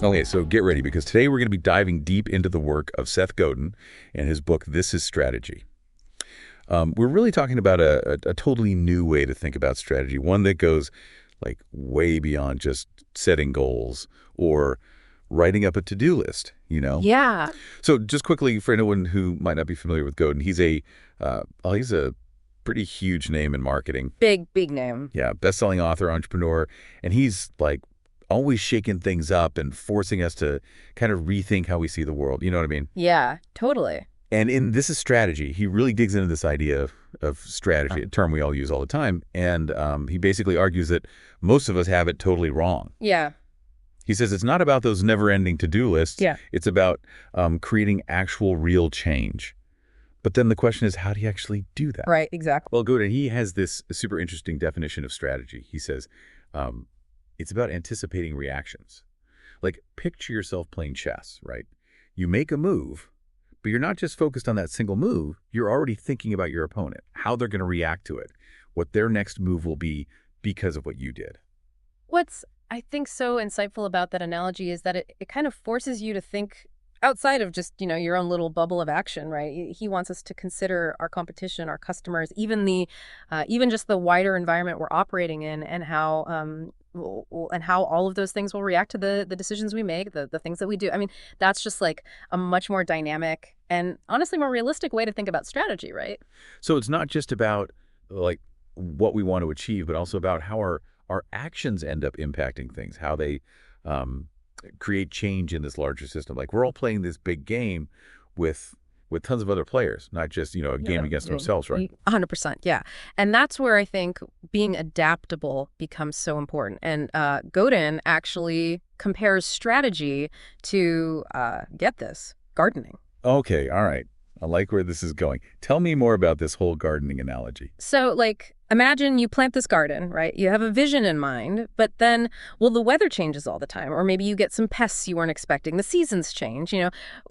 Okay, so get ready because today we're going to be diving deep into the work of Seth Godin and his book, This is Strategy. We're really talking about a totally new way to think about strategy, one that goes like way beyond just setting goals or writing up a to-do list. Yeah, So just quickly, for anyone who might not be familiar with Godin, he's a pretty huge name in marketing. big name. Yeah, best-selling author, entrepreneur, and he's like always shaking things up and forcing us to kind of rethink how we see the world. You know what I mean? Yeah, totally. And in This is Strategy, he really digs into this idea of strategy, a term we all use all the time. And he basically argues that most of us have it totally wrong. Yeah, He says it's not about those never-ending to-do lists. yeah. It's about creating actual real change. But then the question is, how do you actually do that? Right, exactly. Well, Godin, he has this super interesting definition of strategy. He says it's about anticipating reactions. Like, picture yourself playing chess, right? You make a move, but you're not just focused on that single move. You're already thinking about your opponent, how they're going to react to it, what their next move will be because of what you did. What's, I think, so insightful about that analogy is that it kind of forces you to think outside of just, your own little bubble of action, right? He wants us to consider our competition, our customers, even just the wider environment we're operating in, and how all of those things will react to the decisions we make, the things that we do. I mean, that's just like a much more dynamic and honestly more realistic way to think about strategy, right? So it's not just about like what we want to achieve, but also about how our actions end up impacting things, how they create change in this larger system. Like we're all playing this big game with tons of other players, not just, a game against ourselves, right? 100%, yeah. And that's where I think being adaptable becomes so important. And Godin actually compares strategy to, get this, gardening. Okay, all right. I like where this is going. Tell me more about this whole gardening analogy. So, like, imagine you plant this garden, right? You have a vision in mind, but then, well, the weather changes all the time, or maybe you get some pests you weren't expecting. The seasons change.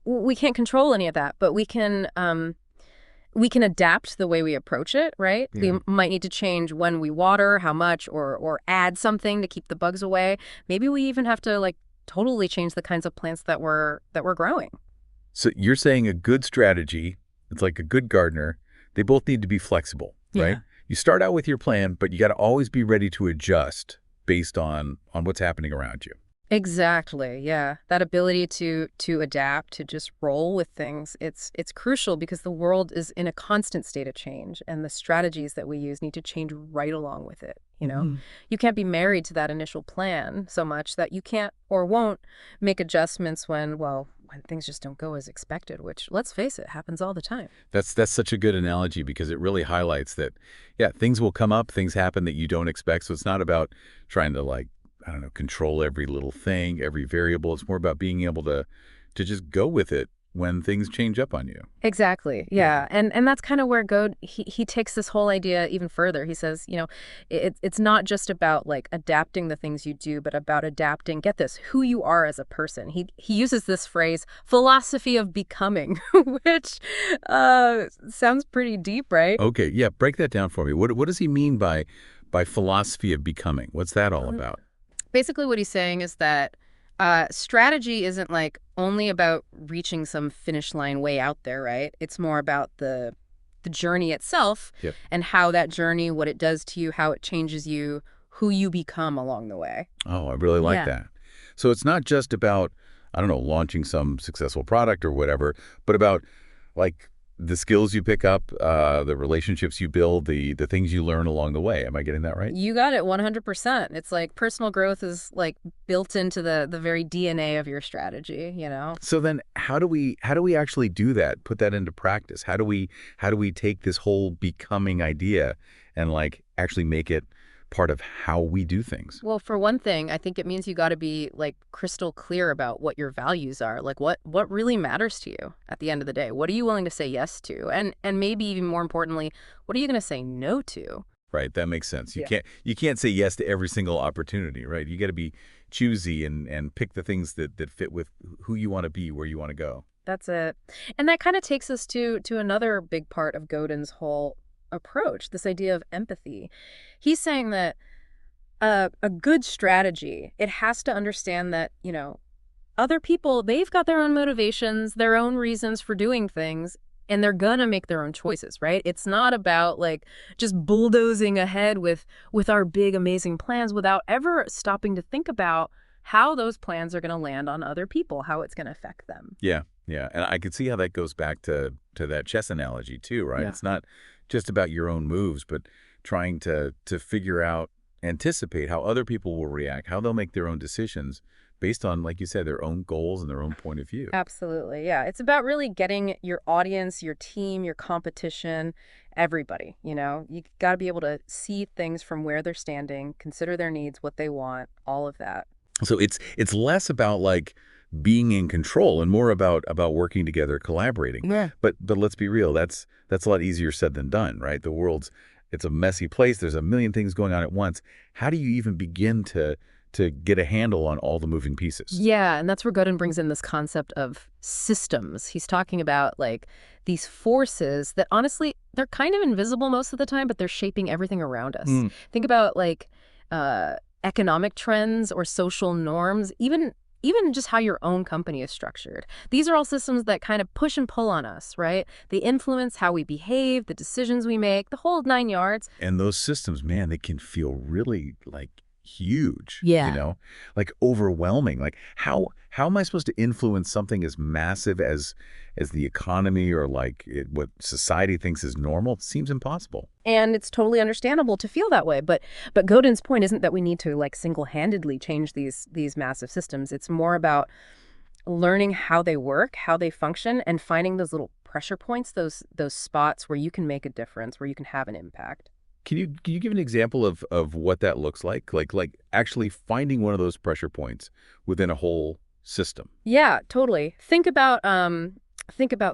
We can't control any of that, but we can adapt the way we approach it, right? Yeah. We might need to change when we water, how much, or add something to keep the bugs away. Maybe we even have to like totally change the kinds of plants that we're growing. So you're saying a good strategy, it's like a good gardener, they both need to be flexible, right? Yeah. You start out with your plan, but you got to always be ready to adjust based on what's happening around you. Exactly. Yeah. That ability to adapt, to just roll with things, it's crucial because the world is in a constant state of change and the strategies that we use need to change right along with it. Mhm. You can't be married to that initial plan so much that you can't or won't make adjustments when things just don't go as expected, which, let's face it, happens all the time. That's such a good analogy because it really highlights that, yeah, things will come up, things happen that you don't expect. So it's not about trying to like, I don't know, control every little thing, every variable. It's more about being able to just go with it when things change up on you. Exactly. Yeah. And that's kind of where he takes this whole idea even further. He says, it's not just about like adapting the things you do, but about adapting, get this, who you are as a person. He uses this phrase, philosophy of becoming, which sounds pretty deep, right? Okay, yeah, break that down for me. What does he mean by philosophy of becoming? What's that all Um, about? Basically, what he's saying is that strategy isn't like only about reaching some finish line way out there, right? It's more about the journey itself Yep. and how that journey, what it does to you, how it changes you, who you become along the way. Oh, I really like Yeah. that. So it's not just about, I don't know, launching some successful product or whatever, but about like the skills you pick up, the relationships you build, the things you learn along the way. Am I getting that right? You got it 100%. It's like personal growth is like built into the very DNA of your strategy. So then how do we actually do that? Put that into practice? How do we take this whole becoming idea and like actually make it part of how we do things? Well, for one thing, I think it means you got to be like crystal clear about what your values are. Like what really matters to you at the end of the day. What are you willing to say yes to? And maybe even more importantly, what are you going to say no to? Right, that makes sense. You Yeah. can't say yes to every single opportunity, right? You got to be choosy and pick the things that fit with who you want to be, where you want to go. That's it. And that kind of takes us to another big part of Godin's whole approach, this idea of empathy. He's saying that a good strategy, it has to understand that, other people, they've got their own motivations, their own reasons for doing things, and they're gonna make their own choices, right? It's not about like just bulldozing ahead with our big amazing plans without ever stopping to think about how those plans are going to land on other people, how it's going to affect them. Yeah, yeah. And I could see how that goes back to that chess analogy too, right? Yeah. It's not just about your own moves, but trying to figure out, anticipate how other people will react, how they'll make their own decisions based on, like you said, their own goals and their own point of view. Absolutely. Yeah. It's about really getting your audience, your team, your competition, everybody, You got to be able to see things from where they're standing, consider their needs, what they want, all of that. So it's less about like being in control and more about working together, collaborating. Yeah. But let's be real, that's a lot easier said than done, right? It's a messy place. There's a million things going on at once. How do you even begin to get a handle on all the moving pieces? Yeah, and that's where Godin brings in this concept of systems. He's talking about like these forces that honestly, they're kind of invisible most of the time, but they're shaping everything around us. Mm. Think about like economic trends or social norms, even just how your own company is structured. These are all systems that kind of push and pull on us, right? They influence how we behave, the decisions we make, the whole 9 yards. And those systems, man, they can feel really like huge, Yeah. like overwhelming. Like how am I supposed to influence something as massive as the economy or like what society thinks is normal? It seems impossible. And it's totally understandable to feel that way. But Godin's point isn't that we need to like single-handedly change these massive systems. It's more about learning how they work, how they function, and finding those little pressure points, those spots where you can make a difference, where you can have an impact. Can you give an example of what that looks like? Like actually finding one of those pressure points within a whole system. Yeah, totally. Think about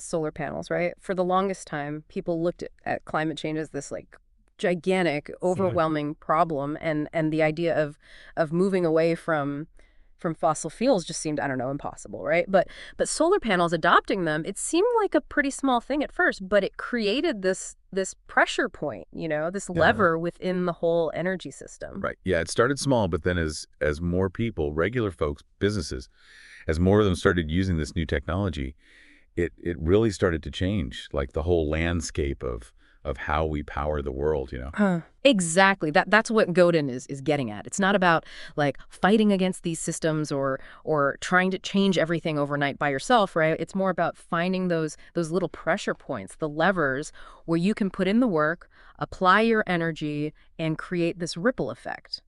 solar panels, right? For the longest time, people looked at climate change as this like gigantic, overwhelming problem, and the idea of moving away from fossil fuels just seemed, I don't know, impossible, right? But solar panels, adopting them, it seemed like a pretty small thing at first, but it created this pressure point, this Yeah. lever within the whole energy system. Right. Yeah, it started small, but then as more people, regular folks, businesses, as more of them started using this new technology, it really started to change like the whole landscape of how we power the world. Huh. Exactly. That's what Godin is getting at. It's not about like fighting against these systems or trying to change everything overnight by yourself, right? It's more about finding those little pressure points, the levers where you can put in the work, apply your energy, and create this ripple effect.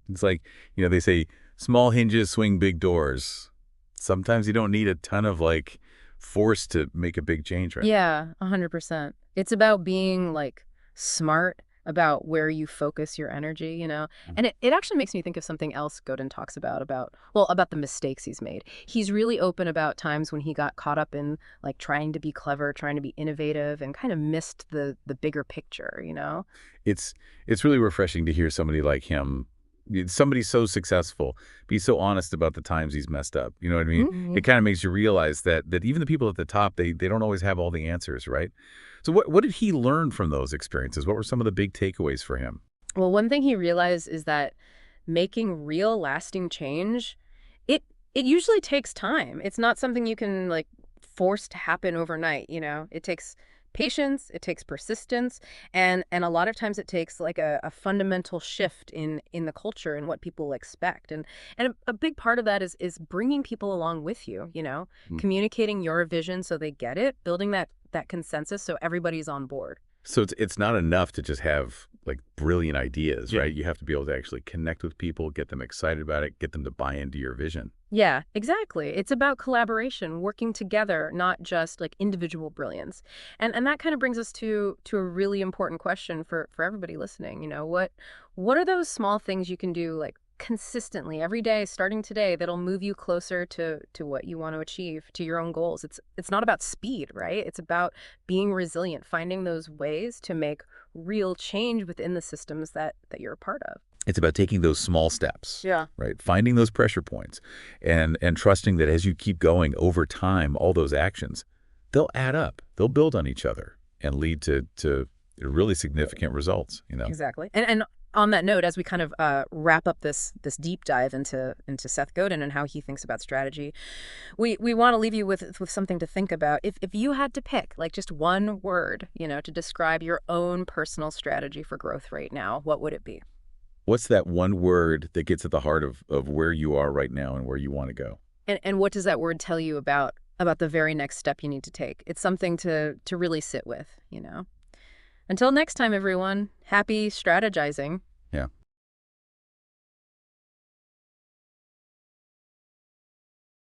It's like, they say small hinges swing big doors. Sometimes you don't need a ton of like force to make a big change, right? Yeah, 100%. It's about being like smart about where you focus your energy. And it actually makes me think of something else Godin talks about the mistakes he's made. He's really open about times when he got caught up in like trying to be clever, trying to be innovative, and kind of missed the bigger picture. It's really refreshing to hear somebody like him, somebody so successful, be so honest about the times he's messed up. You know what I mean? Mhm. It kind of makes you realize that even the people at the top, they don't always have all the answers, right? So what did he learn from those experiences? What were some of the big takeaways for him? Well, one thing he realized is that making real lasting change, it usually takes time. It's not something you can like force to happen overnight. It takes patience, it takes persistence, and a lot of times it takes like a fundamental shift in the culture and what people expect. And a big part of that is bringing people along with you, Mm. communicating your vision so they get it, building that consensus so everybody's on board. So it's not enough to just have like brilliant ideas, Yeah. right? You have to be able to actually connect with people, get them excited about it, get them to buy into your vision. Yeah, exactly. It's about collaboration, working together, not just like individual brilliance. And that kind of brings us to a really important question for everybody listening. What are those small things you can do like consistently every day, starting today, that'll move you closer to what you want to achieve, to your own goals? It's not about speed, right? It's about being resilient, finding those ways to make real change within the systems that you're a part of. It's about taking those small steps, Yeah. right? Finding those pressure points and trusting that as you keep going over time, all those actions, they'll add up. They'll build on each other and lead to really significant results. Exactly. And On that note, as we kind of wrap up this deep dive into Seth Godin and how he thinks about strategy, we want to leave you with something to think about. If you had to pick like just one word, to describe your own personal strategy for growth right now, what would it be? What's that one word that gets at the heart of where you are right now and where you want to go? And what does that word tell you about the very next step you need to take? It's something to really sit with. Until next time, everyone, happy strategizing.